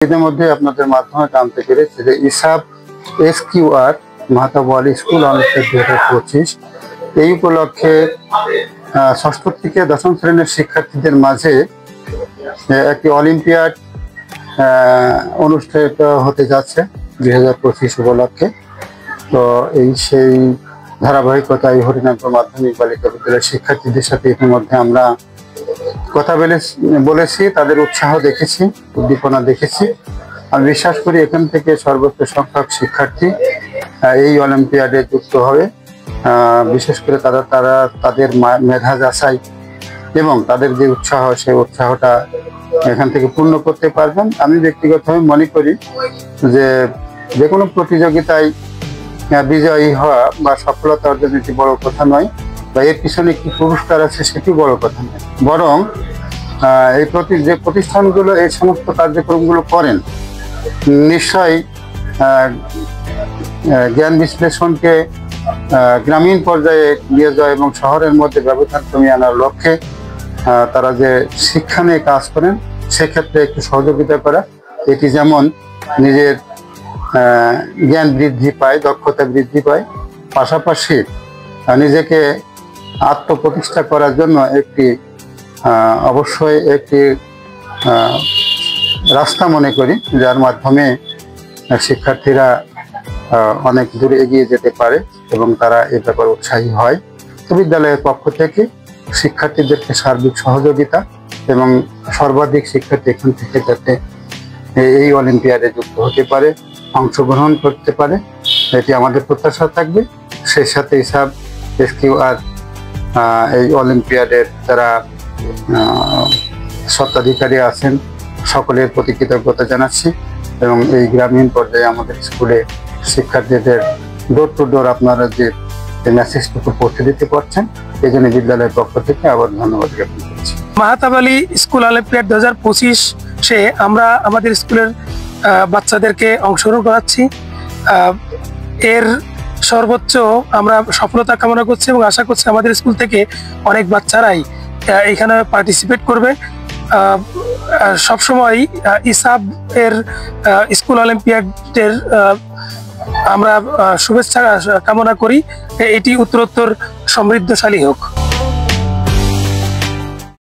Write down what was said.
ইতিমধ্যে আপনাদের মাধ্যমে জানতে পেরেছি যে ইসাব SQR মাহতাব আলী স্কুল অনুষ্ঠিত 2025 এই উপলক্ষে ষষ্ঠ থেকে দশম শ্রেণীর শিক্ষার্থীদের মাঝে একটি অলিম্পিয়াড অনুষ্ঠিত হতে যাচ্ছে 2025 উপলক্ষে। তো সেই ধারাবাহিকতায় হরিনাথপুর মাধ্যমিক বালিকা বিদ্যালয়ের শিক্ষার্থীদের সাথে ইতিমধ্যে আমরা কথা বলেছি, তাদের উৎসাহ দেখেছি, উদ্দীপনা দেখেছি। আমি বিশ্বাস করি এখান থেকে সর্বোচ্চ সংখ্যক শিক্ষার্থী এই অলিম্পিয়াডে যুক্ত হবে। বিশেষ করে তারা তাদের মেধা যাচাই এবং তাদের যে উৎসাহ, সেই উৎসাহটা এখান থেকে পূর্ণ করতে পারবেন। আমি ব্যক্তিগতভাবে মনে করি যে কোনো প্রতিযোগিতায় বিজয়ী হওয়া বা সফলতা অর্জন এটি বড় কথা নয়, বা এর পিছনে কি পুরস্কার আছে সেটি বড় কথা নয়, বরং এই যে প্রতিষ্ঠানগুলো এই সমস্ত কার্যক্রমগুলো করেন নিশ্চয়ই জ্ঞান বিশ্লেষণকে গ্রামীণ পর্যায়ে নিয়ে যাওয়া এবং শহরের মধ্যে ব্যবধান কমিয়ে আনার লক্ষ্যে তারা যে শিক্ষা নিয়ে কাজ করেন সেক্ষেত্রে একটু সহযোগিতা করা, এটি যেমন নিজের জ্ঞান বৃদ্ধি পায়, দক্ষতা বৃদ্ধি পায়, পাশাপাশি নিজেকে আত্মপ্রতিষ্ঠা করার জন্য অবশ্যই একটি রাস্তা মনে করি, যার মাধ্যমে শিক্ষার্থীরা অনেক দূরে এগিয়ে যেতে পারে এবং তারা এ ব্যাপারে উৎসাহী হয়। তো বিদ্যালয়ের পক্ষ থেকে শিক্ষার্থীদেরকে সার্বিক সহযোগিতা এবং সর্বাধিক শিক্ষার্থী এখান থেকে যাতে এই অলিম্পিয়াডে যুক্ত হতে পারে, অংশগ্রহণ করতে পারে, এটি আমাদের প্রত্যাশা থাকবে। সেই সাথে ইসাব SQR এই অলিম্পিয়াডের যারা স্বত্বাধিকারী আছেন সকলের প্রতি কৃতজ্ঞতা জানাচ্ছি এবং এই গ্রামীণ পর্যায়ে আমাদের স্কুলে শিক্ষার্থীদের ডোর টু ডোর আপনারা যে মেসেজটুকু পৌঁছে দিতে পারছেন, এই জন্য বিদ্যালয়ের পক্ষ থেকে আবার ধন্যবাদ জ্ঞাপন করছি। মাহতাব আলী স্কুল অলিম্পিয়াড 2025 আমরা আমাদের স্কুলের বাচ্চাদেরকে অংশগ্রহণ করাচ্ছি। এর সর্বোচ্চ আমরা সফলতা কামনা করছি এবং আশা করছি আমাদের স্কুল থেকে অনেক বাচ্চারাই এখানে পার্টিসিপেট করবে। সবসময় ইসাব এর স্কুল অলিম্পিয়াডের আমরা শুভেচ্ছা কামনা করি, এটি উত্তরোত্তর সমৃদ্ধশালী হোক।